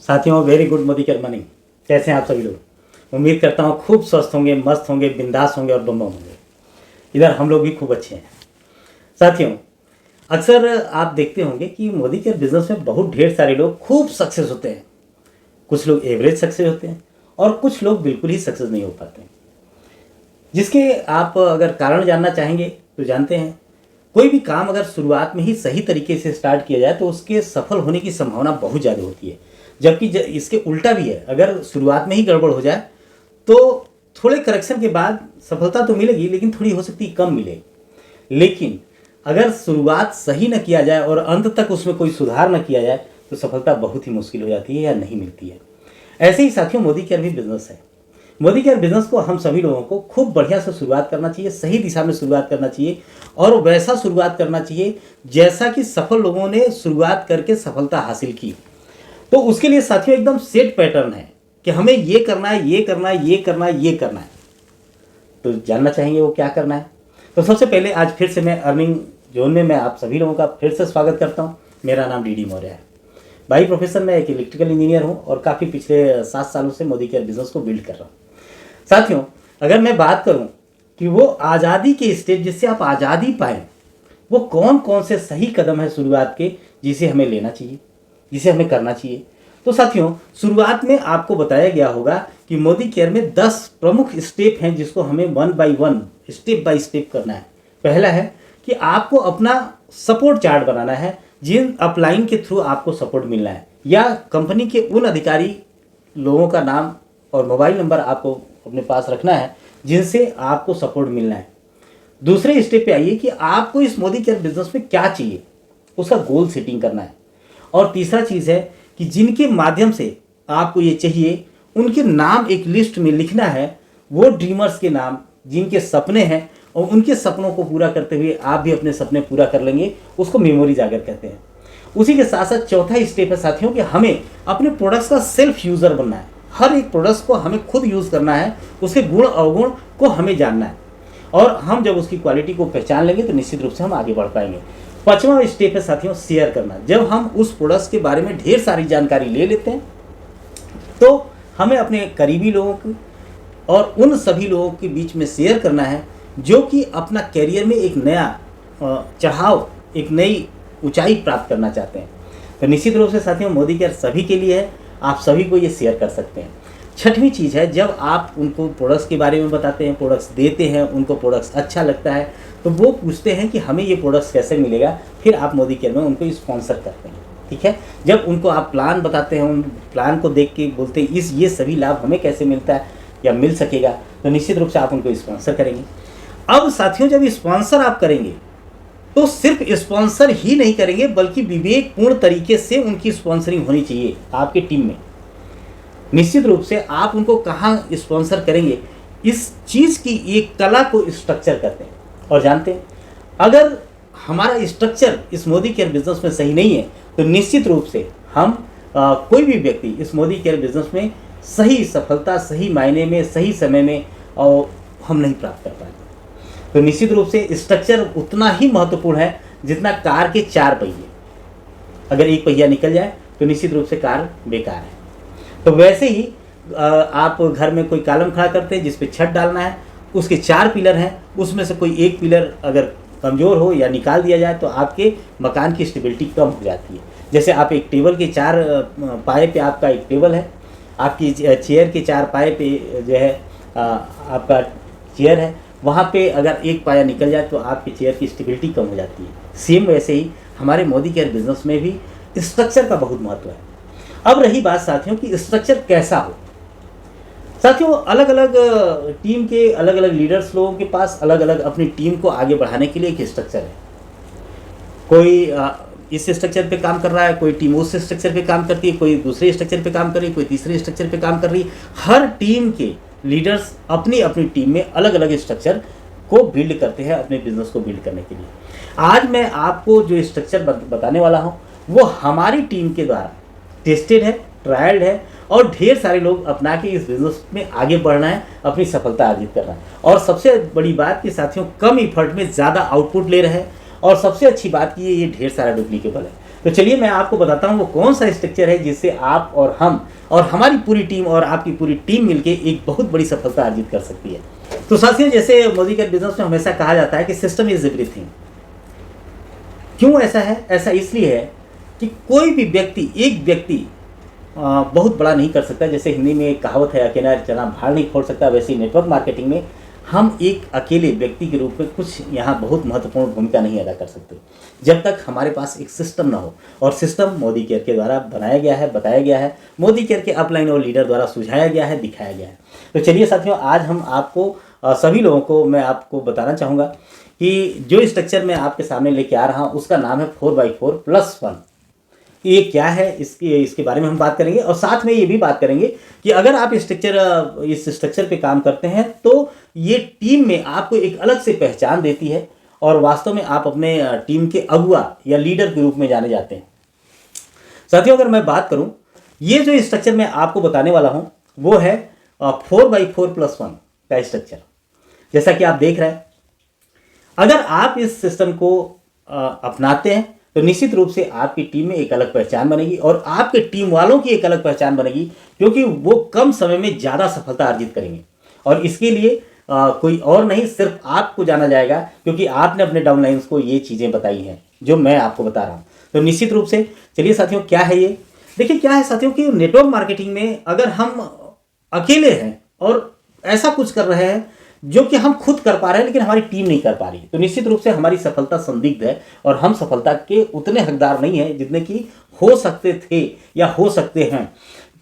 साथियों, very good Modicare morning. कैसे हैं आप सभी लोग? उम्मीद करता हूँ खूब स्वस्थ होंगे, मस्त होंगे, बिंदास होंगे और बम होंगे। इधर हम लोग भी खूब अच्छे हैं। साथियों, अक्सर आप देखते होंगे कि मोदीकेयर बिजनेस में बहुत ढेर सारे लोग खूब सक्सेस होते हैं। कुछ लोग एवरेज सक्सेस होते हैं और कुछ लोग बिल्कुल ही सक्सेस नहीं हो पाते हैं। जिसके आप अगर कारण जानना चाहेंगे तो जानते हैं, कोई भी काम अगर शुरुआत में ही सही तरीके से स्टार्ट किया जाए तो उसके सफल होने की संभावना बहुत ज़्यादा होती है। जबकि इसके उल्टा भी है, अगर शुरुआत में ही गड़बड़ हो जाए तो थोड़े करेक्शन के बाद सफलता तो मिलेगी, लेकिन थोड़ी हो सकती है कम मिले। लेकिन अगर शुरुआत सही न किया जाए और अंत तक उसमें कोई सुधार न किया जाए तो सफलता बहुत ही मुश्किल हो जाती है या नहीं मिलती है। ऐसे ही साथियों, मोदीकेयर भी बिजनेस है। मोदीकेयर बिजनेस को हम सभी लोगों को खूब बढ़िया से शुरुआत करना चाहिए, सही दिशा में शुरुआत करना चाहिए और वैसा शुरुआत करना चाहिए जैसा कि सफल लोगों ने शुरुआत करके सफलता हासिल की। तो उसके लिए साथियों एकदम सेट पैटर्न है कि हमें ये करना है, ये करना है, ये करना है, ये करना है। तो जानना चाहेंगे वो क्या करना है। तो सबसे पहले आज फिर से मैं अर्निंग जोन में मैं आप सभी लोगों का फिर से स्वागत करता हूँ। मेरा नाम डी मौर्य है। बाई प्रोफेशन में एक इलेक्ट्रिकल इंजीनियर हूँ और काफ़ी पिछले 7 सालों से मोदीकेयर बिजनेस को बिल्ड कर रहा हूँ। साथियों, अगर मैं बात करूं कि वो आज़ादी के स्टेप जिससे आप आज़ादी पाएं, वो कौन कौन से सही कदम है शुरुआत के जिसे हमें लेना चाहिए, जिसे हमें करना चाहिए। तो साथियों, शुरुआत में आपको बताया गया होगा कि मोदीकेयर में 10 प्रमुख स्टेप हैं जिसको हमें 1 बाय 1 स्टेप बाय स्टेप करना है। पहला है कि आपको अपना सपोर्ट चार्ट बनाना है, जिन अपलाइन के थ्रू आपको सपोर्ट मिलना है, या कंपनी के उन अधिकारी लोगों का नाम और मोबाइल नंबर आपको अपने पास रखना है जिनसे आपको सपोर्ट मिलना है। दूसरे स्टेप पे आइए कि आपको इस मोदीकेयर बिजनेस में क्या चाहिए, उसका गोल सेटिंग करना है। और तीसरा चीज़ है कि जिनके माध्यम से आपको ये चाहिए उनके नाम एक लिस्ट में लिखना है, वो ड्रीमर्स के नाम जिनके सपने हैं और उनके सपनों को पूरा करते हुए आप भी अपने सपने पूरा कर लेंगे, उसको मेमोरी जागर कहते हैं। उसी के साथ साथ चौथा स्टेप है साथियों कि हमें अपने प्रोडक्ट्स का सेल्फ यूज़र बनना है। हर एक प्रोडक्ट्स को हमें खुद यूज़ करना है, उसके गुण अवगुण को हमें जानना है और हम जब उसकी क्वालिटी को पहचान लेंगे तो निश्चित रूप से हम आगे बढ़ पाएंगे। पांचवा स्टेप है साथियों शेयर करना। जब हम उस प्रोडक्ट्स के बारे में ढेर सारी जानकारी ले लेते हैं तो हमें अपने करीबी लोगों की और उन सभी लोगों के बीच में शेयर करना है जो कि अपना कैरियर में एक नया चढ़ाव, एक नई ऊंचाई प्राप्त करना चाहते हैं। तो निश्चित रूप से साथियों, मोदीकेयर सभी के लिए है, आप सभी को ये शेयर कर सकते हैं। छठवीं चीज़ है, जब आप उनको प्रोडक्ट्स के बारे में बताते हैं, प्रोडक्ट्स देते हैं, उनको प्रोडक्ट्स अच्छा लगता है तो वो पूछते हैं कि हमें ये प्रोडक्ट्स कैसे मिलेगा, फिर आप मोदीकेयर में उनको स्पॉन्सर करते हैं। ठीक है, जब उनको आप प्लान बताते हैं, उन प्लान को देख के बोलते हैं ये सभी लाभ हमें कैसे मिलता है या मिल सकेगा, तो निश्चित रूप से आप उनको स्पॉन्सर करेंगे। अब साथियों, जब स्पॉन्सर आप करेंगे तो सिर्फ स्पॉन्सर ही नहीं करेंगे बल्कि विवेकपूर्ण तरीके से उनकी स्पॉन्सरिंग होनी चाहिए आपके टीम में। निश्चित रूप से आप उनको कहाँ स्पॉन्सर करेंगे, इस चीज़ की एक कला को स्ट्रक्चर करते हैं और जानते हैं। अगर हमारा स्ट्रक्चर इस मोदीकेयर बिजनेस में सही नहीं है तो निश्चित रूप से हम कोई भी व्यक्ति इस मोदीकेयर बिजनेस में सही सफलता, सही मायने में, सही समय में हम नहीं प्राप्त कर पाएंगे। तो निश्चित रूप से स्ट्रक्चर उतना ही महत्वपूर्ण है जितना कार के 4 पहिए। अगर एक पहिया निकल जाए तो निश्चित रूप से कार बेकार है। तो वैसे ही आप घर में कोई कॉलम खड़ा करते हैं जिस पे छत डालना है, उसके 4 पिलर हैं, उसमें से कोई एक पिलर अगर कमज़ोर हो या निकाल दिया जाए तो आपके मकान की स्टेबिलिटी कम हो जाती है। जैसे आप एक टेबल के 4 पाए पे आपका एक टेबल है, आपकी चेयर के 4 पाए पे जो है आपका चेयर है, वहाँ पे अगर एक पाया निकल जाए तो आपकी चेयर की स्टेबिलिटी कम हो जाती है। सेम वैसे ही हमारे मोदीकेयर बिजनेस में भी स्ट्रक्चर का बहुत महत्व है। अब रही बात साथियों कि स्ट्रक्चर कैसा हो। साथियों, अलग अलग टीम के अलग अलग लीडर्स लोगों के पास अलग अलग अपनी टीम को आगे बढ़ाने के लिए एक स्ट्रक्चर है। कोई इस स्ट्रक्चर पे काम कर रहा है, कोई टीम उस स्ट्रक्चर पे काम करती है, कोई दूसरे स्ट्रक्चर पे काम कर रही है, कोई तीसरे स्ट्रक्चर पे काम कर रही है। हर टीम के लीडर्स अपनी अपनी टीम में अलग अलग स्ट्रक्चर को बिल्ड करते हैं अपने बिजनेस को बिल्ड करने के लिए। आज मैं आपको जो स्ट्रक्चर बताने वाला हूँ वो हमारी टीम के द्वारा टेस्टेड है, ट्रायल्ड है और ढेर सारे लोग अपना के इस बिजनेस में आगे बढ़ना है, अपनी सफलता अर्जित करना है। और सबसे बड़ी बात कि साथियों, कम इफर्ट में ज़्यादा आउटपुट ले रहे हैं और सबसे अच्छी बात कि ये ढेर सारा डुप्लीकेबल है। तो चलिए मैं आपको बताता हूँ वो कौन सा स्ट्रक्चर है जिससे आप और हम और हमारी पूरी टीम और आपकी पूरी टीम मिलके एक बहुत बड़ी सफलता अर्जित कर सकती है। तो साथियों, जैसे मोदी केयर बिजनेस में हमेशा कहा जाता है कि सिस्टम इज एवरीथिंग। क्यों ऐसा है? ऐसा इसलिए है कि कोई भी व्यक्ति, एक व्यक्ति बहुत बड़ा नहीं कर सकता। जैसे हिंदी में एक कहावत है, अकेला चना भाड़ नहीं फोड़ सकता, वैसे ही नेटवर्क मार्केटिंग में हम एक अकेले व्यक्ति के रूप में कुछ यहाँ बहुत महत्वपूर्ण भूमिका नहीं अदा कर सकते जब तक हमारे पास एक सिस्टम ना हो। और सिस्टम मोदी केयर के द्वारा बनाया गया है, बताया गया है, मोदी केयर के अपलाइन और लीडर द्वारा सुझाया गया है, दिखाया गया है। तो चलिए साथियों, आज हम आपको सभी लोगों को मैं आपको बताना चाहूँगा कि जो स्ट्रक्चर मैं आपके सामने लेके आ रहा हूँ उसका नाम है 4x4+1। ये क्या है, इसके बारे में हम बात करेंगे और साथ में ये भी बात करेंगे कि अगर आप इस स्ट्रक्चर पे काम करते हैं तो ये टीम में आपको एक अलग से पहचान देती है और वास्तव में आप अपने टीम के अगुआ या लीडर के रूप में जाने जाते हैं। साथियों, अगर मैं बात करूं, ये जो स्ट्रक्चर मैं आपको बताने वाला हूं वो है 4x4+1 का स्ट्रक्चर। जैसा कि आप देख रहे हैं, अगर आप इस सिस्टम को अपनाते हैं तो निश्चित रूप से आपकी टीम में एक अलग पहचान बनेगी और आपके टीम वालों की एक अलग पहचान बनेगी, क्योंकि वो कम समय में ज़्यादा सफलता अर्जित करेंगे। और इसके लिए कोई और नहीं, सिर्फ आपको जाना जाएगा, क्योंकि आपने अपने डाउनलाइंस को ये चीज़ें बताई हैं जो मैं आपको बता रहा हूँ। तो निश्चित रूप से चलिए साथियों, क्या है ये? देखिए क्या है साथियों कि नेटवर्क मार्केटिंग में अगर हम अकेले हैं और ऐसा कुछ कर रहे हैं जो कि हम खुद कर पा रहे हैं लेकिन हमारी टीम नहीं कर पा रही, तो निश्चित रूप से हमारी सफलता संदिग्ध है और हम सफलता के उतने हकदार नहीं हैं जितने कि हो सकते थे या हो सकते हैं।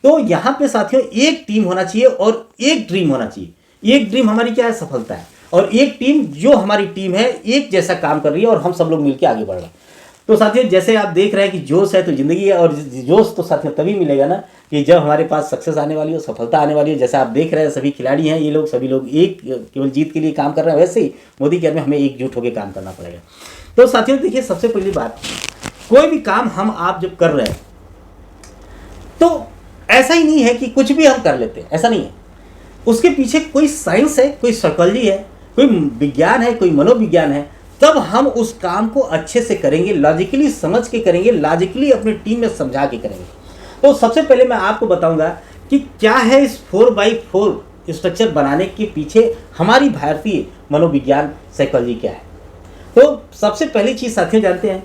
तो यहाँ पे साथियों एक टीम होना चाहिए और एक ड्रीम होना चाहिए। एक ड्रीम हमारी क्या है? सफलता है। और एक टीम, जो हमारी टीम है, एक जैसा काम कर रही है और हम सब लोग मिलकर आगे बढ़ रहे हैं। तो साथियों, जैसे आप देख रहे हैं कि जोश है तो जिंदगी है, और जोश तो साथियों तभी मिलेगा ना कि जब हमारे पास सक्सेस आने वाली हो, सफलता आने वाली हो। जैसा आप देख रहे हैं सभी खिलाड़ी हैं, ये लोग सभी लोग एक केवल जीत के लिए काम कर रहे हैं, वैसे ही मोदी केयर में हमें एकजुट होकर काम करना पड़ेगा। तो साथियों देखिए, सबसे पहली बात, कोई भी काम हम आप जब कर रहे हैं तो ऐसा ही नहीं है कि कुछ भी हम कर लेते हैं, ऐसा नहीं है। उसके पीछे कोई साइंस है, कोई साइकोलॉजी है, कोई विज्ञान है, कोई मनोविज्ञान है। तब हम उस काम को अच्छे से करेंगे, लॉजिकली समझ के करेंगे, लॉजिकली अपनी टीम में समझा के करेंगे। तो सबसे पहले मैं आपको बताऊंगा कि क्या है इस 4x4 स्ट्रक्चर बनाने के पीछे हमारी भारतीय मनोविज्ञान साइकोलॉजी क्या है। तो सबसे पहली चीज़ साथियों जानते हैं,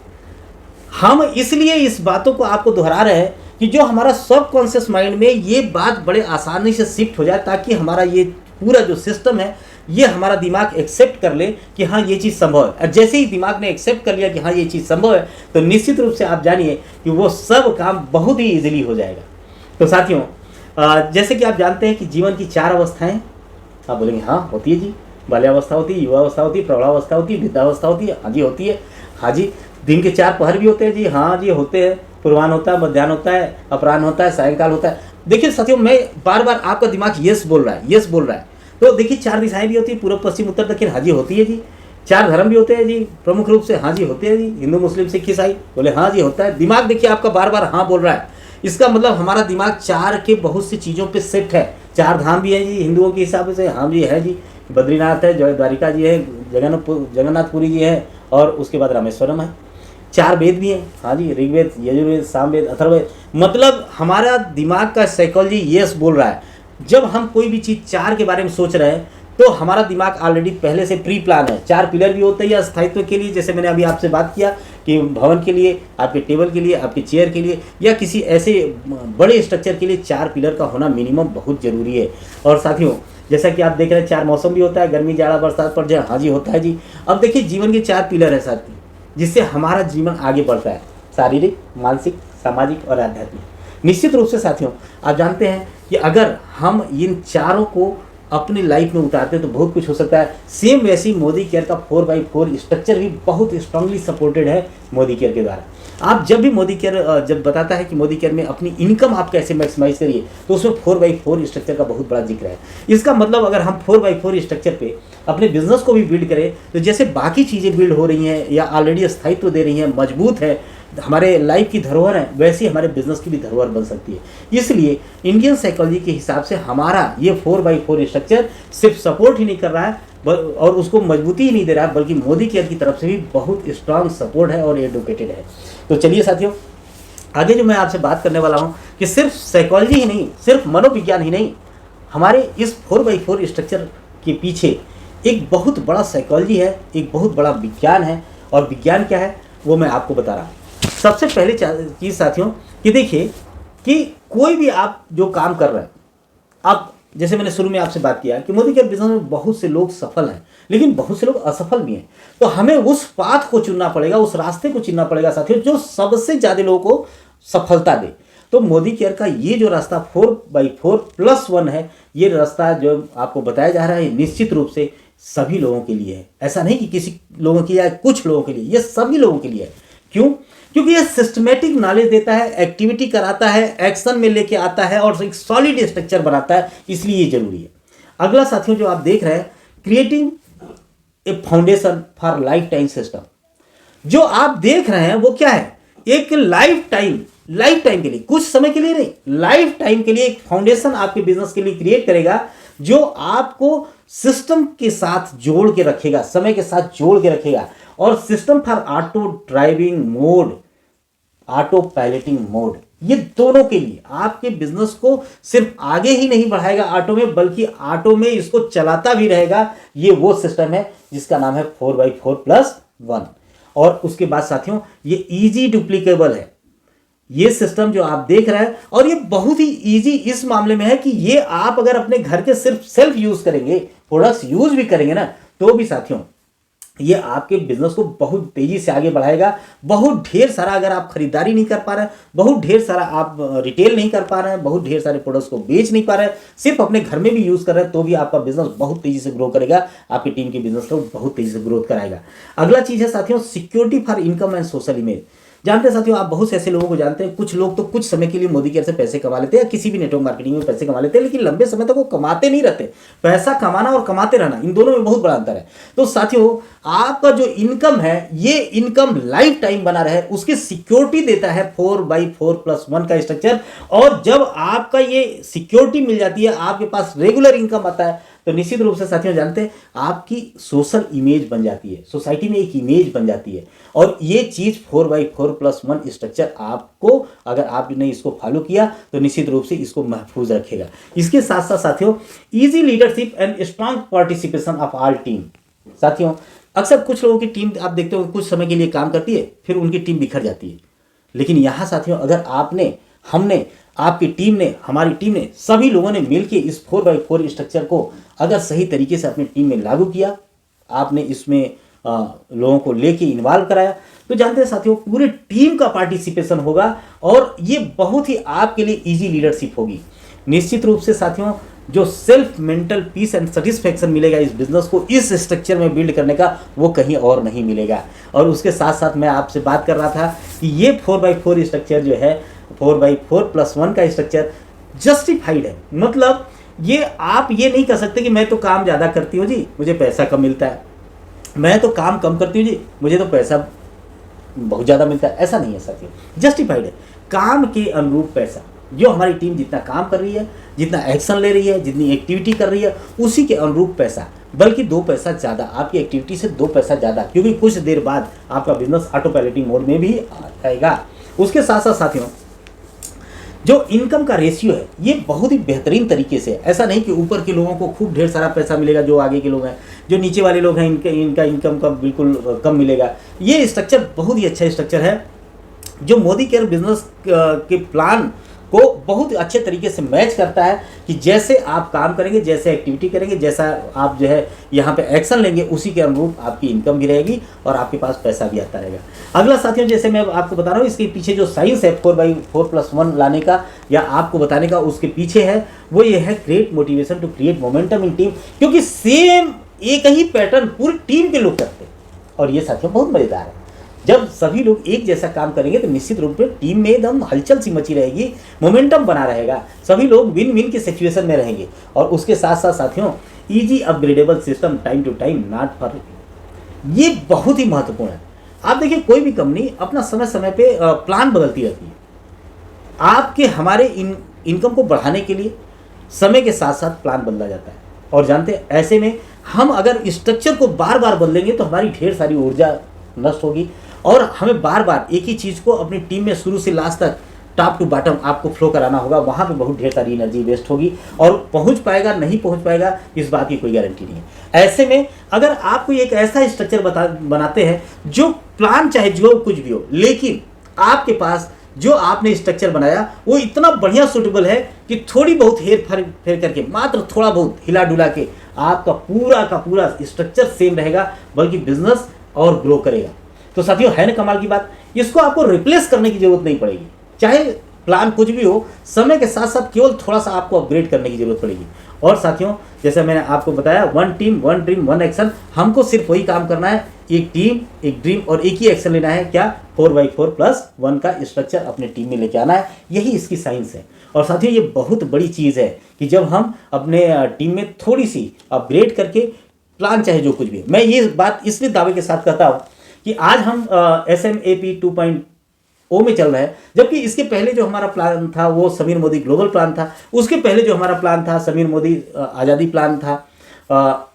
हम इसलिए इस बातों को आपको दोहरा रहे हैं कि जो हमारा सबकॉन्शियस माइंड में ये बात बड़े आसानी से शिफ्ट हो जाए, ताकि हमारा ये पूरा जो सिस्टम है ये हमारा दिमाग एक्सेप्ट कर ले कि हाँ ये चीज़ संभव है। और जैसे ही दिमाग ने एक्सेप्ट कर लिया कि हाँ ये चीज़ संभव है, तो निश्चित रूप से आप जानिए कि वो सब काम बहुत ही इजीली हो जाएगा। तो साथियों, जैसे कि आप जानते हैं कि जीवन की 4 अवस्थाएं, आप बोलेंगे हाँ होती है जी, बाल्यावस्था होती है, युवावस्था होती है, प्रौढ़ावस्था होती है, वृद्धावस्था होती है। हाँ जी होती है। हाँ जी, दिन के 4 पहर भी होते हैं जी। हाँ जी होते हैं। पूर्वाह्न होता है, मध्याह्न होता है, अपराह्न होता है, सायंकाल होता है। देखिए साथियों, मैं बार बार आपका दिमाग यस बोल रहा है, यस बोल रहा है। तो देखिए 4 दिशाएं भी होती है, पूर्व पश्चिम उत्तर दक्षिण। हाँ जी होती है जी। 4 धर्म भी होते हैं जी, प्रमुख रूप से। हाँ जी होते हैं जी, हिंदू मुस्लिम सिख ईसाई। बोले हाँ जी होता है। दिमाग देखिए आपका बार बार हाँ बोल रहा है। इसका मतलब हमारा दिमाग 4 के बहुत सी चीज़ों पे सेट है। 4 धाम भी हैं जी हिंदुओं के हिसाब से। हाँ जी है जी, बद्रीनाथ है, द्वारिका जी है, जगन्नाथपुरी जी है, और उसके बाद रामेश्वरम है। 4 वेद भी हैं। हाँ जी, ऋग्वेद, यजुर्वेद, सामवेद, अथर्ववेद। मतलब हमारा दिमाग का साइकोलॉजी यस बोल रहा है। जब हम कोई भी चीज़ 4 के बारे में सोच रहे हैं तो हमारा दिमाग ऑलरेडी पहले से प्री प्लान है। 4 पिलर भी होते हैं या स्थायित्व के लिए, जैसे मैंने अभी आपसे बात किया कि भवन के लिए, आपके टेबल के लिए, आपके चेयर के लिए, या किसी ऐसे बड़े स्ट्रक्चर के लिए 4 पिलर का होना मिनिमम बहुत ज़रूरी है। और साथियों, जैसा कि आप देख रहे हैं 4 मौसम भी होता है, गर्मी, जाड़ा, बरसात, पर हाँ जी होता है जी। अब देखिए जीवन के 4 पिलर है साथी, जिससे हमारा जीवन आगे बढ़ता है, शारीरिक, मानसिक, सामाजिक और आध्यात्मिक। निश्चित रूप से साथियों, आप जानते हैं कि अगर हम इन चारों को अपनी लाइफ में उतारते हैं तो बहुत कुछ हो सकता है। सेम वैसी मोदी केयर का 4x4 स्ट्रक्चर भी बहुत स्ट्रांगली सपोर्टेड है मोदी केयर के द्वारा। आप जब भी मोदी केयर जब बताता है कि मोदी केयर में अपनी इनकम आप कैसे मैक्सिमाइज करिए, तो उसमें 4x4 स्ट्रक्चर का बहुत बड़ा जिक्र है। इसका मतलब अगर हम 4x4 स्ट्रक्चर पे अपने बिजनेस को भी बिल्ड करें, तो जैसे बाकी चीज़ें बिल्ड हो रही हैं या ऑलरेडी स्थायित्व दे रही हैं, मजबूत है, हमारे लाइफ की धरोहर है, वैसे ही हमारे बिजनेस की भी धरोहर बन सकती है। इसलिए इंडियन साइकोलॉजी के हिसाब से हमारा ये 4x4 स्ट्रक्चर सिर्फ सपोर्ट ही नहीं कर रहा है, और उसको मजबूती ही नहीं दे रहा है, बल्कि मोदी केयर की तरफ से भी बहुत स्ट्रांग सपोर्ट है और एडवोकेटेड है। तो चलिए साथियों, आगे जो मैं आपसे बात करने वाला हूँ कि सिर्फ साइकोलॉजी ही नहीं, सिर्फ मनोविज्ञान ही नहीं, हमारे इस 4x4 स्ट्रक्चर के पीछे एक बहुत बड़ा साइकोलॉजी है, एक बहुत बड़ा विज्ञान है। और विज्ञान क्या है वो मैं आपको बता रहा हूँ। सबसे पहले चीज़ साथियों कि देखिए कि कोई भी आप जो काम कर रहे हैं, आप जैसे मैंने शुरू में आपसे बात किया कि मोदी केयर बिजनेस में बहुत से लोग सफल हैं, लेकिन बहुत से लोग असफल भी हैं। तो हमें उस पाथ को चुनना पड़ेगा, उस रास्ते को चुनना पड़ेगा साथियों, जो सबसे ज़्यादा लोगों को सफलता दे। तो मोदी केयर का ये जो रास्ता 4x4+1 है, ये रास्ता जो आपको बताया जा रहा है, निश्चित रूप से सभी लोगों के लिए है। ऐसा नहीं कि किसी लोगों के लिए या कुछ लोगों के लिए, ये सभी लोगों के लिए है। क्यों? क्योंकि ये सिस्टमेटिक नॉलेज देता है, एक्टिविटी कराता है, एक्शन में लेके आता है और एक सॉलिड स्ट्रक्चर बनाता है, इसलिए ये जरूरी है। अगला साथियों जो आप देख रहे हैं, creating a foundation for life time system, जो आप देख रहे हैं वो क्या है, एक लाइफ टाइम के लिए, कुछ समय के लिए नहीं, लाइफ टाइम के लिए एक फाउंडेशन आपके बिजनेस के लिए क्रिएट करेगा, जो आपको सिस्टम के साथ जोड़ के रखेगा, समय के साथ जोड़ के रखेगा। और system for auto driving mode, auto piloting mode, ये दोनों के लिए आपके बिजनेस को सिर्फ आगे ही नहीं बढ़ाएगा ऑटो में, बल्कि ऑटो में इसको चलाता भी रहेगा। ये वो सिस्टम है जिसका नाम है 4x4+1। और उसके बाद साथियों ये इजी डुप्लीकेबल है, ये सिस्टम जो आप देख रहे हैं, और ये बहुत ही इजी इस मामले में है कि ये आप अगर अपने घर के सिर्फ सेल्फ यूज करेंगे, प्रोडक्ट्स यूज भी करेंगे ना, तो भी साथियों ये आपके बिजनेस को बहुत तेजी से आगे बढ़ाएगा। बहुत ढेर सारा अगर आप खरीदारी नहीं कर पा रहे हैं, बहुत ढेर सारा आप रिटेल नहीं कर पा रहे हैं, बहुत ढेर सारे प्रोडक्ट्स को बेच नहीं पा रहे हैं, सिर्फ अपने घर में भी यूज कर रहे हैं, तो भी आपका बिजनेस बहुत तेजी से ग्रो करेगा, आपकी टीम के बिजनेस को बहुत तेजी से ग्रोथ कराएगा। अगला चीज है साथियों security for income and social image. जानते हैं साथियों, आप बहुत से ऐसे लोगों को जानते हैं, कुछ लोग तो कुछ समय के लिए मोदी केयर से पैसे कमा लेते हैं या किसी भी नेटवर्क मार्केटिंग में पैसे कमा लेते हैं, लेकिन लंबे समय तक वो कमाते नहीं रहते। पैसा कमाना और कमाते रहना, इन दोनों में बहुत बड़ा अंतर है। तो साथियों आपका जो इनकम है, ये इनकम लाइफ टाइम बना रहे, उसकी सिक्योरिटी देता है 4x4+1 का स्ट्रक्चर। और जब आपका ये सिक्योरिटी मिल जाती है, आपके पास रेगुलर इनकम आता है, तो निश्चित रूप से साथियों जानते हैं आपकी सोशल इमेज बन जाती है, सोसाइटी में एक इमेज बन जाती है। और ये चीज 4x4+1 स्ट्रक्चर आपको, अगर आपने इसको फॉलो किया तो निश्चित रूप से इसको महफूज रखेगा। इसके साथ साथ साथियों easy leadership and strong participation of all team. साथियों अक्सर कुछ लोगों की टीम आप देखते हो कुछ समय के लिए काम करती है, फिर उनकी टीम बिखर जाती है। लेकिन यहाँ साथियों अगर आपने, हमने, आपकी टीम ने, हमारी टीम ने, सभी लोगों ने मिलकर इस 4x4 स्ट्रक्चर को अगर सही तरीके से अपनी टीम में लागू किया, आपने इसमें लोगों को लेके इन्वॉल्व कराया, तो जानते हैं साथियों पूरे टीम का पार्टिसिपेशन होगा और ये बहुत ही आपके लिए इजी लीडरशिप होगी। निश्चित रूप से साथियों जो self mental peace and satisfaction मिलेगा इस बिजनेस को इस स्ट्रक्चर में बिल्ड करने का, वो कहीं और नहीं मिलेगा। और उसके साथ साथ मैं आपसे बात कर रहा था कि ये 4x4 स्ट्रक्चर जो है, 4x4+1 का स्ट्रक्चर जस्टिफाइड है। मतलब ये आप ये नहीं कर सकते कि मैं तो काम ज़्यादा करती हूँ जी, मुझे पैसा कम मिलता है, मैं तो काम कम करती हूँ जी, मुझे तो पैसा बहुत ज़्यादा मिलता है। ऐसा नहीं है साथियों, जस्टिफाइड है। काम के अनुरूप पैसा, जो हमारी टीम जितना काम कर रही है, जितना एक्शन ले रही है, जितनी एक्टिविटी कर रही है, उसी के अनुरूप पैसा, बल्कि 2 पैसा ज़्यादा, आपकी एक्टिविटी से 2 पैसा ज़्यादा, क्योंकि कुछ देर बाद आपका बिजनेस ऑटो पायलटिंग मोड में भी आएगा। उसके साथ साथ साथियों जो इनकम का रेशियो है ये बहुत ही बेहतरीन तरीके से, ऐसा नहीं कि ऊपर के लोगों को खूब ढेर सारा पैसा मिलेगा, जो आगे के लोग हैं, जो नीचे वाले लोग हैं इनका इनकम का बिल्कुल कम मिलेगा। ये स्ट्रक्चर बहुत ही अच्छा स्ट्रक्चर है जो मोदी केयर बिजनेस के प्लान को बहुत अच्छे तरीके से मैच करता है कि जैसे आप काम करेंगे, जैसे एक्टिविटी करेंगे, जैसा आप जो है यहाँ पे एक्शन लेंगे, उसी के अनुरूप आपकी इनकम भी रहेगी और आपके पास पैसा भी आता रहेगा। अगला साथियों जैसे मैं आपको बता रहा हूँ, इसके पीछे जो साइंस है 4x4+1 लाने का या आपको बताने का, उसके पीछे है वो ये है create motivation to create momentum in team. क्योंकि सेम एक ही पैटर्न पूरी टीम के लोग करते हैं और ये साथियों बहुत मज़ेदार है। जब सभी लोग एक जैसा काम करेंगे तो निश्चित रूप से टीम में एकदम हलचल सी मची रहेगी, मोमेंटम बना रहेगा, सभी लोग विन विन के सिचुएशन में रहेंगे। और उसके साथ साथ साथियों easy upgradable system, time to time, not for, ये बहुत ही महत्वपूर्ण है। आप देखिए कोई भी कंपनी अपना समय समय पे प्लान बदलती रहती है। आपके हमारे इनकम को बढ़ाने के लिए समय के साथ साथ प्लान बदला जाता है। और जानते हैं ऐसे में हम अगर स्ट्रक्चर को बार बार बदलेंगे तो हमारी ढेर सारी ऊर्जा नष्ट होगी और हमें बार बार एक ही चीज़ को अपनी टीम में शुरू से लास्ट तक टॉप टू बॉटम आपको फ्लो कराना होगा। वहाँ पे बहुत ढेर सारी एनर्जी वेस्ट होगी और पहुँच पाएगा नहीं पहुँच पाएगा इस बात की कोई गारंटी नहीं है। ऐसे में अगर आप कोई एक ऐसा स्ट्रक्चर बनाते हैं जो प्लान चाहे जो कुछ भी हो, लेकिन आपके पास जो आपने स्ट्रक्चर बनाया वो इतना बढ़िया सूटेबल है कि थोड़ी बहुत हेर फेर करके मात्र थोड़ा बहुत हिला डुला के आपका पूरा का पूरा स्ट्रक्चर सेम रहेगा, बल्कि बिजनेस और ग्रो करेगा। तो साथियों है ना कमाल की बात, इसको आपको रिप्लेस करने की जरूरत नहीं पड़ेगी। चाहे प्लान कुछ भी हो, समय के साथ साथ केवल थोड़ा सा आपको अपग्रेड करने की जरूरत पड़ेगी। और साथियों जैसे मैंने आपको बताया, one team one dream one action, हमको सिर्फ वही काम करना है, एक टीम एक ड्रीम और एक ही एक्शन लेना है। क्या 4x4+1 का स्ट्रक्चर अपने टीम में लेके आना है, यही इसकी साइंस है। और साथियों ये बहुत बड़ी चीज़ है कि जब हम अपने टीम में थोड़ी सी अपग्रेड करके प्लान चाहे जो कुछ भी, मैं ये बात इसलिए दावे के साथ कहता हूँ कि आज हम SMAP 2.0 में चल रहा है, जबकि इसके पहले जो हमारा प्लान था वो समीर मोदी ग्लोबल प्लान था, उसके पहले जो हमारा प्लान था समीर मोदी आज़ादी प्लान था।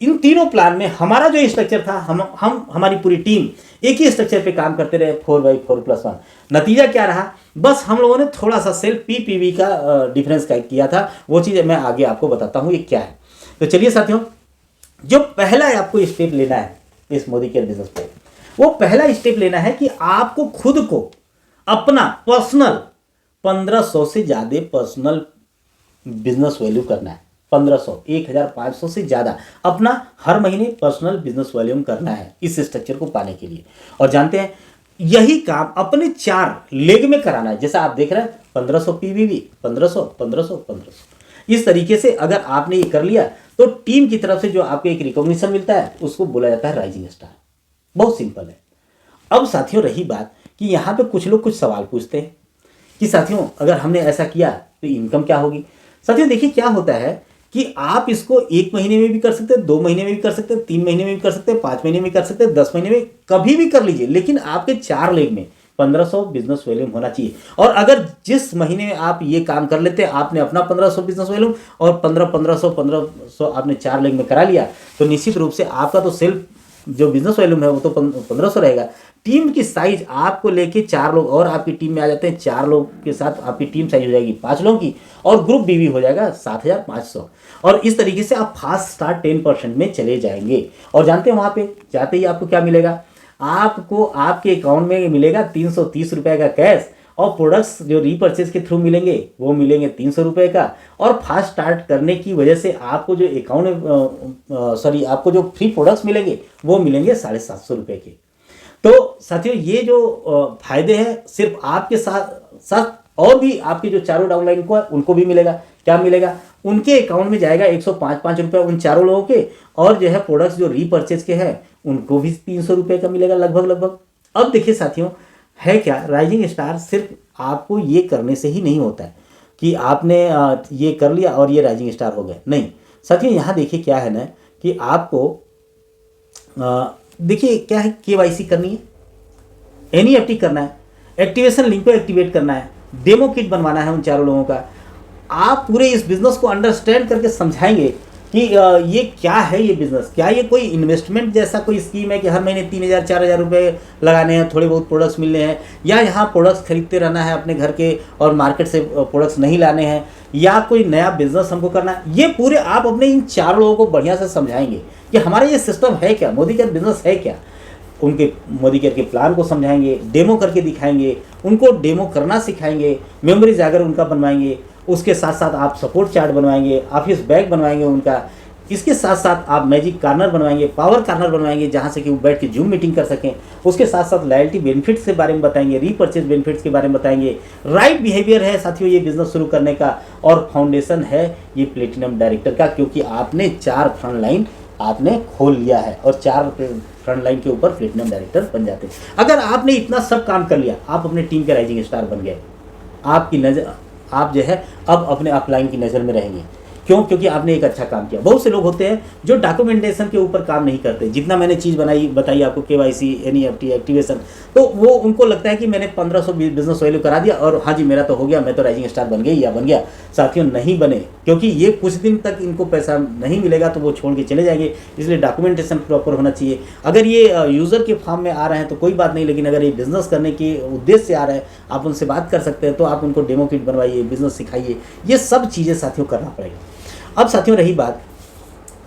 इन तीनों प्लान में हमारा जो स्ट्रक्चर था, हम हमारी पूरी टीम एक ही स्ट्रक्चर पे काम करते रहे 4x4+1। नतीजा क्या रहा, बस हम लोगों ने थोड़ा सा सेल PPV का डिफरेंस किया था, वो चीज़ मैं आगे आपको बताता हूँ ये क्या है। तो चलिए साथियों, जो पहला आपको स्टेप लेना है इस मोदी केयर बिजनेस पे, वो पहला स्टेप लेना है कि आपको खुद को अपना पर्सनल 1500 से ज़्यादा पर्सनल बिजनेस वैल्यू करना है। 1500 से ज़्यादा अपना हर महीने पर्सनल बिजनेस वॉल्यूम करना है इस स्ट्रक्चर को पाने के लिए। और जानते हैं यही काम अपने 4 लेग में कराना है। जैसा आप देख रहे हैं 1500 PVV, 1500। इस तरीके से अगर आपने ये कर लिया तो टीम की तरफ से जो आपको एक रिकॉग्निशन मिलता है उसको बोला जाता है राइजिंग स्टार। बहुत सिंपल है। अब साथियों रही बात कि यहाँ पे कुछ लोग कुछ सवाल पूछते हैं कि साथियों अगर हमने ऐसा किया तो इनकम क्या होगी। साथियों देखिए क्या होता है कि आप इसको 1 महीने में भी कर सकते हैं, 2 महीने में भी कर सकते हैं, 3 महीने में भी कर सकते हैं, 5 महीने में भी कर सकते हैं, 10 महीने में कभी भी कर लीजिए, लेकिन आपके 4 लेग में 1500 बिजनेस वॉल्यूम होना चाहिए। और अगर जिस महीने में आप ये काम कर लेते हैं, आपने अपना 1500 बिजनेस वॉल्यूम और 1500 आपने 4 लेग में करा लिया, तो निश्चित रूप से आपका तो सेल्फ जो बिजनेस वॉल्यूम है वो तो 1500 रहेगा। टीम की साइज आपको लेके 4 लोग और आपकी टीम में आ जाते हैं, 4 लोग के साथ आपकी टीम साइज हो जाएगी 5 लोगों की और ग्रुप बीवी हो जाएगा 7500। और इस तरीके से आप फास्ट स्टार्ट 10% में चले जाएंगे। और जानते हैं वहाँ पे जाते ही आपको क्या मिलेगा, आपको आपके अकाउंट में मिलेगा 330 रुपये का कैश और प्रोडक्ट्स जो रीपर्चेज के थ्रू मिलेंगे वो मिलेंगे 300 रुपये का। और फास्ट स्टार्ट करने की वजह से आपको जो अकाउंट आपको जो फ्री प्रोडक्ट्स मिलेंगे वो मिलेंगे 750 रुपये के। तो साथियों ये जो फायदे हैं सिर्फ आपके साथ और भी आपके जो चारों डाउनलाइन को है उनको भी मिलेगा। क्या मिलेगा, उनके अकाउंट में जाएगा 105 रुपये उन चारों लोगों के, और जो है प्रोडक्ट्स जो रीपर्चेज के हैं उनको भी 300 रुपये का मिलेगा लगभग। अब देखिए साथियों है क्या, राइजिंग स्टार सिर्फ आपको ये करने से ही नहीं होता है कि आपने ये कर लिया और ये राइजिंग स्टार हो गए। नहीं साथियों, यहाँ देखिए क्या है ना कि आपको देखिए क्या है, KYC करनी है, NEFT करना है, एक्टिवेशन लिंक को एक्टिवेट करना है, डेमो किट बनवाना है उन चारों लोगों का। आप पूरे इस बिजनेस को अंडरस्टैंड करके समझाएंगे कि ये क्या है, ये बिजनेस क्या, ये कोई इन्वेस्टमेंट जैसा कोई स्कीम है कि हर महीने 3000-4000 रुपये लगाने हैं, थोड़े बहुत प्रोडक्ट्स मिलने हैं, या यहाँ प्रोडक्ट्स खरीदते रहना है अपने घर के और मार्केट से प्रोडक्ट्स नहीं लाने हैं, या कोई नया बिजनेस हमको करना है। ये पूरे आप अपने इन 4 लोगों को बढ़िया से समझाएंगे कि हमारा ये सिस्टम है क्या, मोदी केयर बिजनेस है क्या। उनके मोदी केयर के प्लान को समझाएंगे, डेमो करके दिखाएंगे, उनको डेमो करना सिखाएंगे, मेमोरीज अगर उनका बनवाएंगे, उसके साथ साथ आप सपोर्ट चार्ट बनवाएंगे, ऑफिस बैग बनवाएंगे उनका, इसके साथ साथ आप मैजिक कार्नर बनवाएंगे, पावर कार्नर बनवाएंगे जहां से कि वो बैठ के जूम मीटिंग कर सकें। उसके साथ साथ लॉयल्टी बेनिफिट्स के बारे में बताएंगे, रीपर्चेज बेनिफिट्स के बारे में बताएंगे। राइट बिहेवियर है साथियों ये बिजनेस शुरू करने का, और फाउंडेशन है ये प्लेटिनम डायरेक्टर का, क्योंकि आपने 4 फ्रंट लाइन आपने खोल लिया है और 4 फ्रंट लाइन के ऊपर प्लेटिनम डायरेक्टर बन जाते हैं। अगर आपने इतना सब काम कर लिया, आप अपने टीम के राइजिंग स्टार बन गए। आपकी नज़र, आप जो है अब अपने अपलाइन की नज़र में रहेंगे। क्यों? क्योंकि आपने एक अच्छा काम किया। बहुत से लोग होते हैं जो डॉक्यूमेंटेशन के ऊपर काम नहीं करते। जितना मैंने चीज़ बताई आपको, केवाईसी, एनईएफटी, एक्टिवेशन, तो वो उनको लगता है कि मैंने 1500 बिजनेस वैल्यू करा दिया और हाँ जी मेरा तो हो गया, मैं तो राइजिंग स्टार बन गई या बन गया। साथियों नहीं बने, क्योंकि ये कुछ दिन तक इनको पैसा नहीं मिलेगा तो वो छोड़ के चले जाएंगे। इसलिए डॉक्यूमेंटेशन प्रॉपर होना चाहिए। अगर ये यूज़र के फॉर्म में आ रहे हैं तो कोई बात नहीं, लेकिन अगर ये बिजनेस करने के उद्देश्य से आ रहे हैं, आप उनसे बात कर सकते हैं। तो आप उनको डेमो किट बनवाइए, बिजनेस सिखाइए, ये सब चीज़ें साथियों करना पड़ेगा। अब साथियों रही बात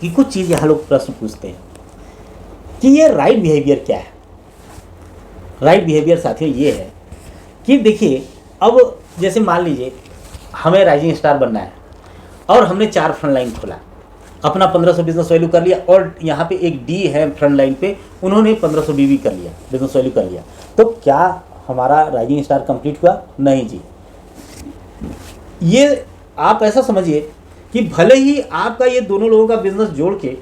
कि कुछ चीज़ यहाँ लोग प्रश्न पूछते हैं कि ये राइट बिहेवियर क्या है। राइट बिहेवियर साथियों ये है कि देखिए, अब जैसे मान लीजिए हमें राइजिंग स्टार बनना है और हमने 4 फ्रंट लाइन खोला, अपना 1500 बिजनेस वैल्यू कर लिया, और यहाँ पे एक डी है फ्रंट लाइन पे, उन्होंने 1500 बीवी कर लिया, बिजनेस वैल्यू कर लिया। तो क्या हमारा राइजिंग स्टार कंप्लीट हुआ? नहीं जी। ये आप ऐसा समझिए कि भले ही आपका ये दोनों लोगों का बिजनेस जोड़ के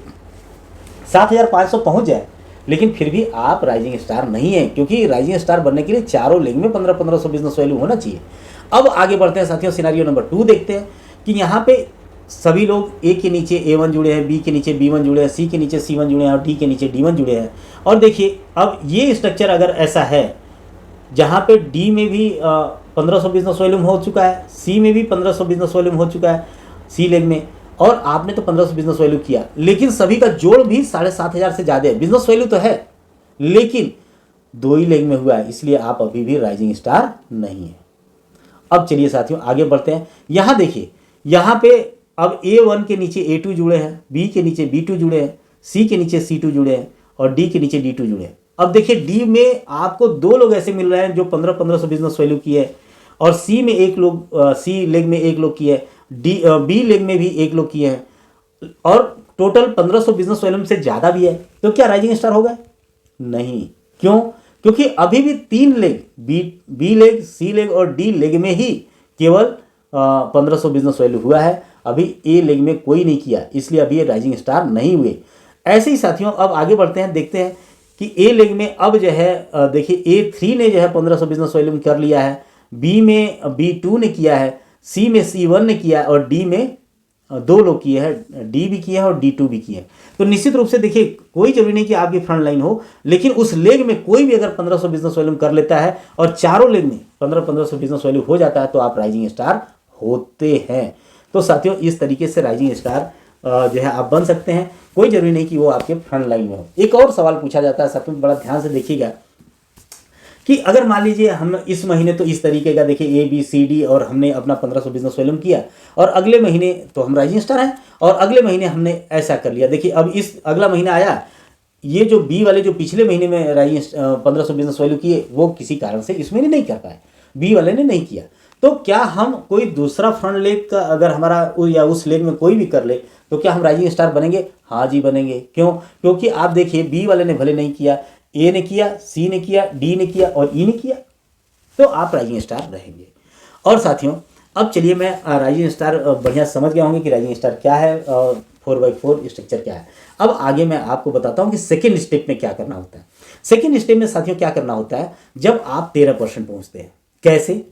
7500 पहुंच जाए, लेकिन फिर भी आप राइजिंग स्टार नहीं है, क्योंकि राइजिंग स्टार बनने के लिए चारों लेग में 1500 बिजनेस वैल्यू होना चाहिए। अब आगे बढ़ते हैं साथियों, सिनेरियो नंबर 2 देखते हैं कि यहाँ पे सभी लोग ए के नीचे A1 जुड़े हैं, बी के नीचे B1 जुड़े हैं, सी के नीचे C1 जुड़े हैं और डी के नीचे D1 जुड़े हैं। और देखिए अब ये स्ट्रक्चर अगर ऐसा है जहाँ पे डी में भी 1500 बिजनेस वॉल्यूम हो चुका है, सी में भी 1500 बिजनेस वॉल्यूम हो चुका है, सी लेग में, और आपने तो 1500 बिजनेस वैल्यू किया, लेकिन सभी का जोड़ भी 7500 से ज़्यादा है। बिजनेस वैल्यू तो है लेकिन 2 ही लेग में हुआ है, इसलिए आप अभी भी राइजिंग स्टार नहीं है। अब चलिए साथियों आगे बढ़ते हैं। यहाँ देखिए, यहाँ पे अब A1 के नीचे A2 जुड़े हैं, B के नीचे B2 जुड़े हैं, C के नीचे C2 जुड़े हैं और D के नीचे D2 जुड़े हैं। अब देखिए D में आपको 2 लोग ऐसे मिल रहे हैं जो 1500 बिजनेस वैल्यू किए है, और C में एक लोग, C लेग में एक लोग किए, B लेग में भी एक लोग किए हैं, और टोटल 1500 बिजनेस वैल्यूम से ज़्यादा भी है। तो क्या राइजिंग स्टार होगा? नहीं। क्यों? क्योंकि अभी भी 3 लेग, बी लेग, सी लेग और डी लेग में ही केवल 1500 बिजनेस वैल्यू हुआ है। अभी ए लेग में कोई नहीं किया, इसलिए अभी ये राइजिंग स्टार नहीं हुए। ऐसे ही साथियों अब आगे बढ़ते हैं, देखते हैं कि ए लेग में अब जो है देखिए A3 ने जो है 1500 बिजनेस वैल्यूम कर लिया है, बी में B2 ने किया है, सी में C1 ने किया और डी में 2 लोग किए हैं, डी भी किया है और D2 भी किया है। तो निश्चित रूप से देखिए, कोई जरूरी नहीं कि आपकी फ्रंट लाइन हो, लेकिन उस लेग में कोई भी अगर 1500 बिजनेस वैल्यूम कर लेता है और चारों लेग में 1500 बिजनेस वैल्यू हो जाता है तो आप राइजिंग स्टार होते हैं। तो साथियों इस तरीके से राइजिंग स्टार जो है आप बन सकते हैं, कोई जरूरी नहीं कि वो आपके फ्रंट लाइन में हो। एक और सवाल पूछा जाता है साथियों, बड़ा ध्यान से देखिएगा कि अगर मान लीजिए हम इस महीने तो इस तरीके का देखिए ABCD और हमने अपना 1500 बिजनेस वैल्यूम किया, और अगले महीने तो हम राइजिंग स्टार हैं, और अगले महीने हमने ऐसा कर लिया। देखिए अब इस अगला महीना आया, ये जो बी वाले जो पिछले महीने में राइजिंग 1500 बिजनेस वैल्यू किए वो किसी कारण से इस महीने नहीं कर पाए, बी वाले ने नहीं किया। तो क्या हम कोई दूसरा फ्रंट लेग का अगर हमारा या उस लेग में कोई भी कर ले तो क्या हम राइजिंग स्टार बनेंगे? हाँ जी बनेंगे। क्यों? क्योंकि आप देखिए बी वाले ने भले नहीं किया, ए ने किया, सी ने किया, डी ने किया और ई ने किया, तो आप राइजिंग स्टार रहेंगे। और साथियों अब चलिए, मैं राइजिंग स्टार बढ़िया समझ गया होंगे कि राइजिंग स्टार क्या है और 4x4 स्ट्रक्चर क्या है। अब आगे मैं आपको बताता हूं कि सेकेंड स्टेप में क्या करना होता है। सेकेंड स्टेप में साथियों क्या करना होता है, जब आप 13% पहुंचते हैं। कैसे?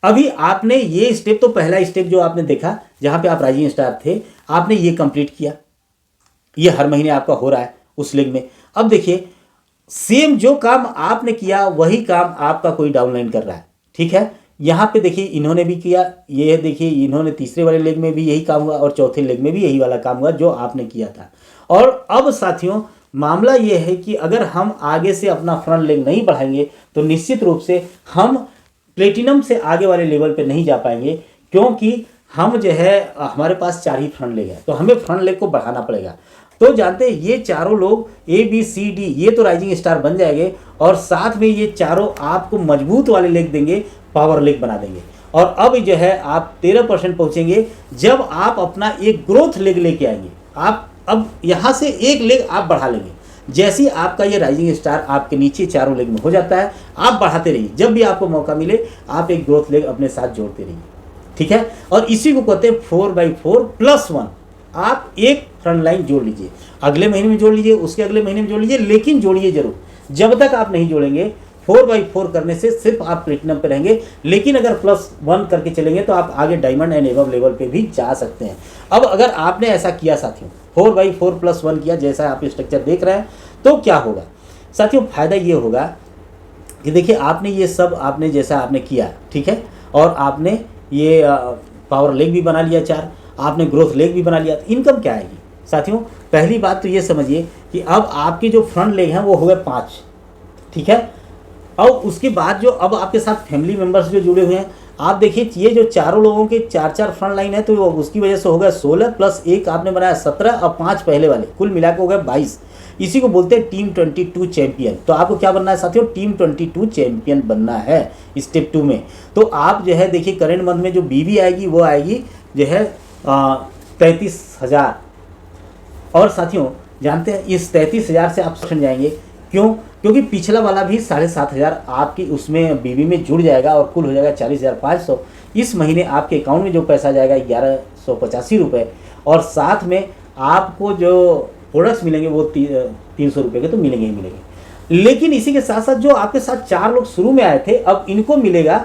अभी आपने ये स्टेप, तो पहला स्टेप जो आपने देखा जहां पे आप राइजिंग स्टार थे, आपने ये कंप्लीट किया, ये हर महीने आपका हो रहा है उस लेग में। अब देखिए सेम जो काम आपने किया वही काम आपका कोई डाउनलाइन कर रहा है, ठीक है। यहाँ पे देखिए इन्होंने भी किया, ये देखिए इन्होंने तीसरे वाले लेग में भी यही काम हुआ और चौथे लेग में भी यही वाला काम हुआ जो आपने किया था। और अब साथियों मामला ये है कि अगर हम आगे से अपना फ्रंट लेग नहीं बढ़ाएंगे तो निश्चित रूप से हम प्लेटिनम से आगे वाले लेवल पे नहीं जा पाएंगे, क्योंकि हम जो है हमारे पास 4 ही फ्रंट लेग है, तो हमें फ्रंट लेग को बढ़ाना पड़ेगा। तो जानते हैं ये चारों लोग ABCD ये तो राइजिंग स्टार बन जाएंगे, और साथ में ये चारों आपको मजबूत वाले लेग देंगे, पावर लेग बना देंगे। और अब जो है आप 13% पहुंचेंगे जब आप अपना एक ग्रोथ लेग लेके आएंगे। आप अब यहाँ से एक लेग आप बढ़ा लेंगे। जैसे ही आपका ये राइजिंग स्टार आपके नीचे चारों लेग में हो जाता है, आप बढ़ाते रहिए, जब भी आपको मौका मिले आप एक ग्रोथ लेग अपने साथ जोड़ते रहिए, ठीक है। और इसी को कहते हैं 4x4+1। आप एक फ्रंट लाइन जोड़ लीजिए, अगले महीने में जोड़ लीजिए, उसके अगले महीने में जोड़ लीजिए, लेकिन जोड़िए जरूर। जब तक आप नहीं जोड़ेंगे 4/4 करने से सिर्फ आप प्लेटिनम पे रहेंगे, लेकिन अगर +1 करके चलेंगे तो आप आगे डायमंड एंड एबव लेवल पे भी जा सकते हैं। अब अगर आपने ऐसा किया साथियों, 4/4 +1 किया, जैसा आप स्ट्रक्चर देख रहे हैं, तो क्या होगा साथियों, फायदा ये होगा कि देखिए आपने ये सब आपने जैसा आपने किया, ठीक है, और आपने ये पावर लेग भी बना लिया 4, आपने ग्रोथ लेग भी बना लिया, तो इनकम क्या आएगी साथियों? पहली बात तो ये समझिए कि अब आपकी जो फ्रंट लेग हैं वो हो गए 5, ठीक है। और उसके बाद जो अब आपके साथ फैमिली मेंबर्स जो जुड़े हुए हैं, आप देखिए ये जो चारों लोगों के 4-4 फ्रंट लाइन है, तो उसकी वजह से हो गया 16 प्लस 1 आपने बनाया 17 और 5 पहले वाले, कुल मिला के हो गए 22। इसी को बोलते हैं टीम 22 चैंपियन। तो आपको क्या बनना है साथियों? टीम 22 चैंपियन बनना है स्टेप 2 में। तो आप जो है देखिए करेंट मंथ में जो बीवी आएगी वो आएगी जो है 33,000। और साथियों जानते हैं इस 33,000 से आप सेशन जाएंगे, क्यों? क्योंकि पिछला वाला भी 7,500 आपकी उसमें बीवी में जुड़ जाएगा और कुल हो जाएगा 40,500। इस महीने आपके अकाउंट में जो पैसा जाएगा 1,185 रुपये, और साथ में आपको जो प्रोडक्ट्स मिलेंगे वो 300 रुपये के तो मिलेंगे ही मिलेंगे। लेकिन इसी के साथ साथ जो आपके साथ 4 लोग शुरू में आए थे, अब इनको मिलेगा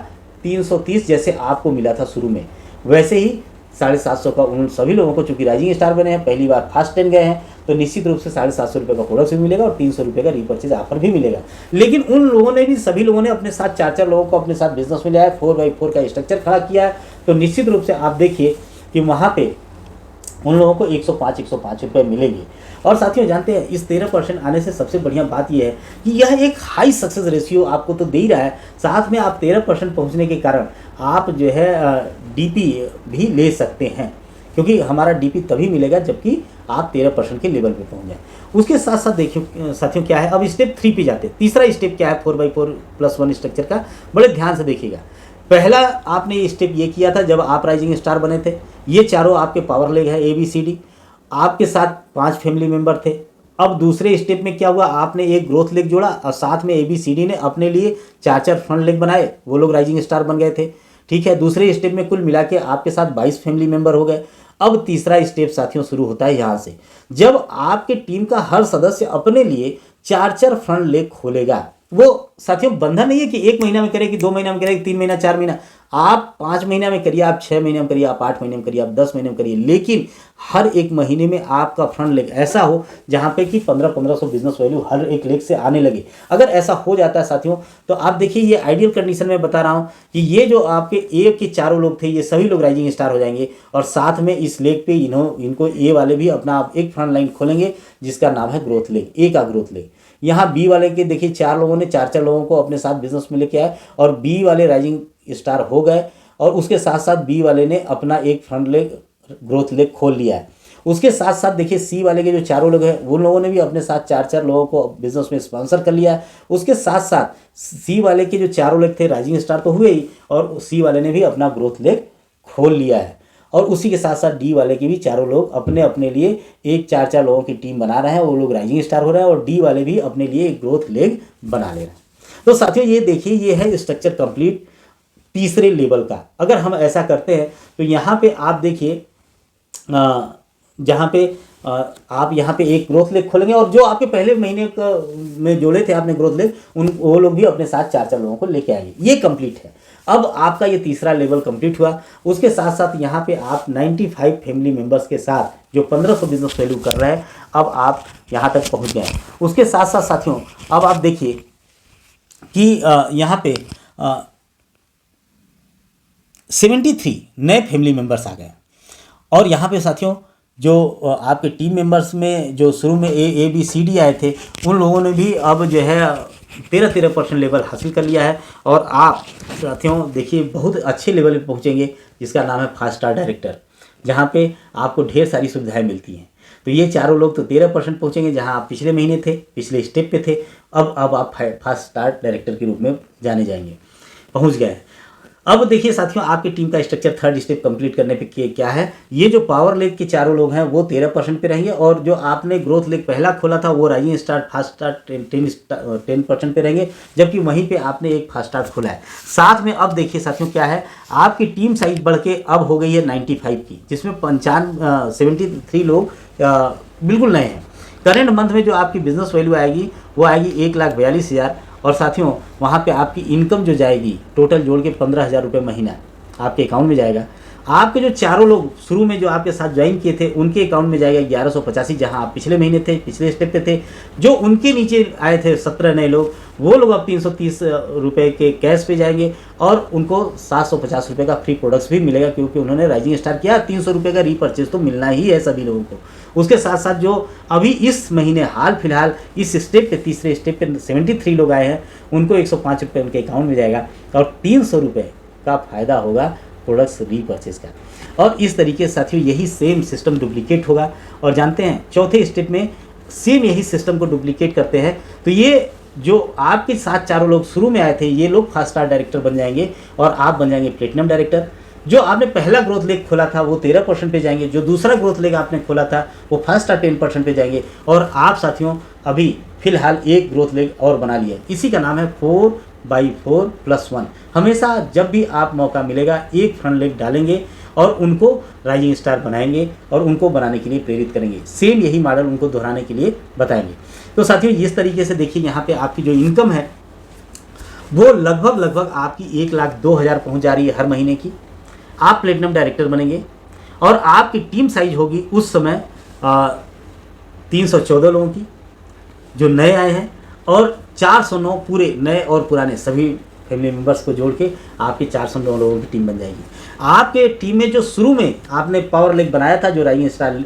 330, जैसे आपको मिला था शुरू में, वैसे ही 750 का उन सभी लोगों को, चूंकि राइजिंग स्टार बने हैं, पहली बार फर्स्ट 10 गए हैं, तो निश्चित रूप से 750 रुपये का प्रोडक्ट भी मिलेगा और 300 रुपये का रीपर्चेज ऑफर भी मिलेगा। लेकिन उन लोगों ने भी, सभी लोगों ने अपने साथ 4-4 लोगों को अपने साथ बिजनेस में लिया है, 4/4 का स्ट्रक्चर खड़ा किया है, तो निश्चित रूप से आप देखिए कि वहाँ पे उन लोगों को 105 रुपये मिलेंगे। और साथियों जानते हैं इस 13% आने से सबसे बढ़िया बात यह है कि यह एक हाई सक्सेस रेशियो आपको तो दे ही रहा है, साथ में आप 13% पहुंचने के कारण आप जो है डीपी भी ले सकते हैं, क्योंकि हमारा डीपी तभी मिलेगा जबकि आप 13% के लेवल पे पहुंच जाए। उसके साथ साथ देखिए साथियों क्या है, अब स्टेप 3 पे जाते हैं। तीसरा स्टेप क्या है 4/4 +1 स्ट्रक्चर का, बड़े ध्यान से देखिएगा। पहला आपने ये स्टेप ये किया था जब आप राइजिंग स्टार बने थे, ये चारों आपके पावर लेग है ABCD, आपके साथ 5 फैमिली मेंबर थे। अब दूसरे स्टेप में क्या हुआ, आपने एक ग्रोथ लेग जोड़ा और साथ में ABCD ने अपने लिए 4-4 फ्रंट लेग बनाए, वो लोग राइजिंग स्टार बन गए थे, ठीक है। दूसरे स्टेप में कुल मिला के आपके साथ 22 फैमिली मेंबर हो गए। अब तीसरा स्टेप साथियों शुरू होता है यहाँ से, जब आपके टीम का हर सदस्य अपने लिए 4-4 फ्रंट लेग खोलेगा। वो साथियों बंधन नहीं है कि 1 महीना में करे, कि 2 महीना में करे, 3 महीना, 4 महीना, आप 5 महीना में करिए, आप 6 महीने में करिए, आप 8 महीने में करिए, आप 10 महीने में करिए, लेकिन हर एक महीने में आपका फ्रंट लेग ऐसा हो जहाँ पे कि 1500 बिजनेस वैल्यू हर एक लेग से आने लगे। अगर ऐसा हो जाता है साथियों, तो आप देखिए ये आइडियल कंडीशन में बता रहा हूँ कि ये जो आपके ए के चारों लोग थे, ये सभी लोग राइजिंग स्टार हो जाएंगे, और साथ में इस लेग पे इनको ए वाले भी अपना एक फ्रंट लाइन खोलेंगे जिसका नाम है ग्रोथ लेग, ए का ग्रोथ लेग। यहाँ बी वाले के देखिए 4 लोगों ने 4-4 लोगों को अपने साथ बिजनेस में लेके आए, और बी वाले राइजिंग स्टार हो गए, और उसके साथ साथ बी वाले ने अपना एक फ्रंट लेग ग्रोथ लेग खोल लिया है। उसके साथ साथ देखिए सी वाले के जो चारों लोग हैं उन लोगों ने भी अपने साथ 4-4 लोगों को बिजनेस में स्पॉन्सर कर लिया है। उसके साथ साथ सी वाले के जो चारों लेग थे राइजिंग स्टार तो हुए ही, और सी वाले ने भी अपना ग्रोथ लेग खोल लिया है। और उसी के साथ साथ डी वाले के भी चारों लोग अपने अपने लिए एक 4-4 लोगों की टीम बना रहे हैं, वो लोग राइजिंग स्टार हो रहे हैं, और डी वाले भी अपने लिए एक ग्रोथ लेग बना ले रहे हैं। तो साथियों ये देखिए ये है स्ट्रक्चर कंप्लीट तीसरे लेवल का। अगर हम ऐसा करते हैं तो यहाँ पे आप देखिए जहाँ पे आप यहाँ पे एक ग्रोथ लेग खोलेंगे, और जो आपके पहले महीने में जोड़े थे आपने ग्रोथ लेग, वो लोग भी अपने साथ 4-4 लोगों को लेके आएंगे। ये कंप्लीट है। अब आपका ये तीसरा लेवल कंप्लीट हुआ। उसके साथ साथ यहाँ पे आप 95 फैमिली मेंबर्स के साथ जो 1500 बिजनेस वैल्यू कर रहे हैं, अब आप यहाँ तक पहुँच गए। उसके साथ साथ साथियों अब आप देखिए कि यहाँ पे 73 नए फैमिली मेंबर्स आ गए, और यहाँ पे साथियों जो आपके टीम मेंबर्स में जो शुरू में ABCD आए थे, उन लोगों ने भी अब जो है 13% लेवल हासिल कर लिया है, और आप साथियों देखिए बहुत अच्छे लेवल पे पहुँचेंगे जिसका नाम है 5 स्टार डायरेक्टर, जहाँ पे आपको ढेर सारी सुविधाएं मिलती हैं। तो ये चारों लोग तो 13% पहुँचेंगे, जहाँ आप पिछले महीने थे, पिछले स्टेप पे थे, अब आप 5 स्टार डायरेक्टर के रूप में जाने जाएंगे, पहुँच गए। अब देखिए साथियों आपकी टीम का स्ट्रक्चर थर्ड स्टेप कंप्लीट करने पे क्या है, ये जो पावर लेग के चारों लोग हैं वो 13% पे रहेंगे, और जो आपने ग्रोथ लेग पहला खोला था वो राइजिंग स्टार फास्ट स्टार 10% पे रहेंगे, जबकि वहीं पे आपने एक फास्ट स्टार खोला है। साथ में अब देखिए साथियों क्या है, आपकी टीम साइज बढ़ के अब हो गई है 95 की, जिसमें 73 लोग बिल्कुल नए हैं। करेंट मंथ में जो आपकी बिजनेस वैल्यू आएगी वो आएगी 1,42,000, और साथियों वहाँ पे आपकी इनकम जो जाएगी टोटल जोड़ के 15,000 रुपये महीना आपके अकाउंट में जाएगा। आपके जो चारों लोग शुरू में जो आपके साथ ज्वाइन किए थे उनके अकाउंट में जाएगा 1185, जहां आप पिछले महीने थे, पिछले स्टेप पे थे। जो उनके नीचे आए थे 17 नए लोग, वो लोग अब 330 रुपये के कैश पे जाएंगे और उनको 750 रुपये का फ्री प्रोडक्ट्स भी मिलेगा, क्योंकि उन्होंने राइजिंग स्टार किया। 300 रुपये का रीपर्चेज तो मिलना ही है सभी लोगों को। उसके साथ साथ जो अभी इस महीने हाल फिलहाल इस स्टेप पे, तीसरे स्टेप पे 73 लोग आए हैं, उनको 105 रुपये उनके अकाउंट में जाएगा और 300 रुपये का फायदा होगा प्रोडक्ट्स रीपर्चेज का। और इस तरीके से साथियों यही सेम सिस्टम डुप्लीकेट होगा। और जानते हैं चौथे स्टेप में सेम यही सिस्टम को डुप्लीकेट करते हैं। तो ये जो आपके साथ चारों लोग शुरू में आए थे, ये लोग 5 स्टार डायरेक्टर बन जाएंगे और आप बन जाएंगे प्लेटिनम डायरेक्टर। जो आपने पहला ग्रोथ लेग खोला था वो 13% पे जाएंगे, जो दूसरा ग्रोथ लेग आपने खोला था वो 1 स्टार 10% पे जाएंगे। और आप साथियों अभी फिलहाल एक ग्रोथ लेग और बना लिया, इसी का नाम है 4x4+1। हमेशा जब भी आप मौका मिलेगा एक फ्रंट लेग डालेंगे और उनको राइजिंग स्टार बनाएंगे और उनको बनाने के लिए प्रेरित करेंगे। सेम यही मॉडल उनको दोहराने के लिए बताएंगे। तो साथियों इस तरीके से देखिए यहाँ पे आपकी जो इनकम है वो लगभग आपकी 1,02,000 पहुँच जा रही है हर महीने की। आप प्लेटिनम डायरेक्टर बनेंगे और आपकी टीम साइज होगी उस समय 314 लोगों की जो नए आए हैं, और 409 पूरे नए और पुराने सभी फैमिली मेंबर्स को जोड़ के आपकी 409 लोगों की टीम बन जाएगी। आपके टीम में जो शुरू में आपने पावर लेग बनाया था, जो राइजिंग स्टार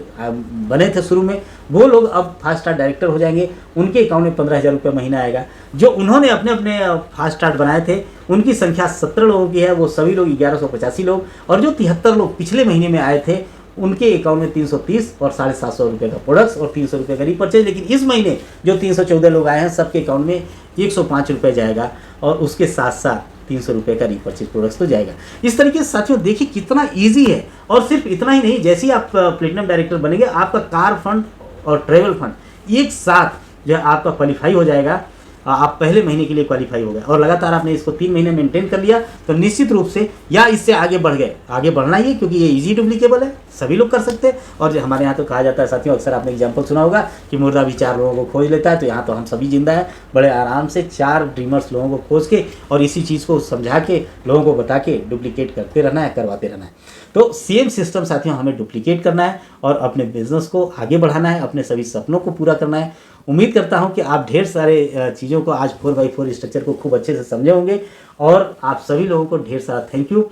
बने थे शुरू में, वो लोग अब 5 स्टार डायरेक्टर हो जाएंगे। उनके अकाउंट में 15,000 रुपये महीना आएगा। जो उन्होंने अपने अपने 5 स्टार बनाए थे उनकी संख्या 17 लोगों की है, वो सभी लोग 1185 लोग। और जो 73 लोग पिछले महीने में आए थे उनके अकाउंट में 330 और 750 रुपये का प्रोडक्ट्स और 300 रुपये का रीपर्चेज। लेकिन इस महीने जो 314 लोग आए हैं सबके अकाउंट में 105 रुपये जाएगा और उसके साथ साथ 300 रुपये का रीपर्चेज प्रोडक्ट्स तो जाएगा। इस तरीके से साथियों देखिए कितना ईजी है। और सिर्फ इतना ही नहीं, जैसे ही आप प्लेटिनम डायरेक्टर बनेंगे आपका कार फंड और ट्रेवल फंड एक साथ जो है आपका क्वालिफाई हो जाएगा। आप पहले महीने के लिए क्वालिफाई हो गए और लगातार आपने इसको 3 महीने मेंटेन कर लिया तो निश्चित रूप से या इससे आगे बढ़ गए, आगे बढ़ना ही है, क्योंकि ये इजी डुप्लीकेबल है, सभी लोग कर सकते हैं। और जो हमारे यहाँ तो कहा जाता है साथियों, अक्सर आपने एग्जाम्पल सुना होगा कि मुर्दा भी 4 लोगों को खोज लेता है। तो यहाँ तो हम सभी जिंदा है, बड़े आराम से 4 ड्रीमर्स लोगों को खोज के और इसी चीज़ को समझा के लोगों को बता के डुप्लीकेट करते रहना है, करवाते रहना है। तो सेम सिस्टम साथियों हमें डुप्लीकेट करना है और अपने बिजनेस को आगे बढ़ाना है, अपने सभी सपनों को पूरा करना है। उम्मीद करता हूं कि आप ढेर सारे चीज़ों को आज 4x4 स्ट्रक्चर को खूब अच्छे से समझे होंगे और आप सभी लोगों को ढेर सारा थैंक यू।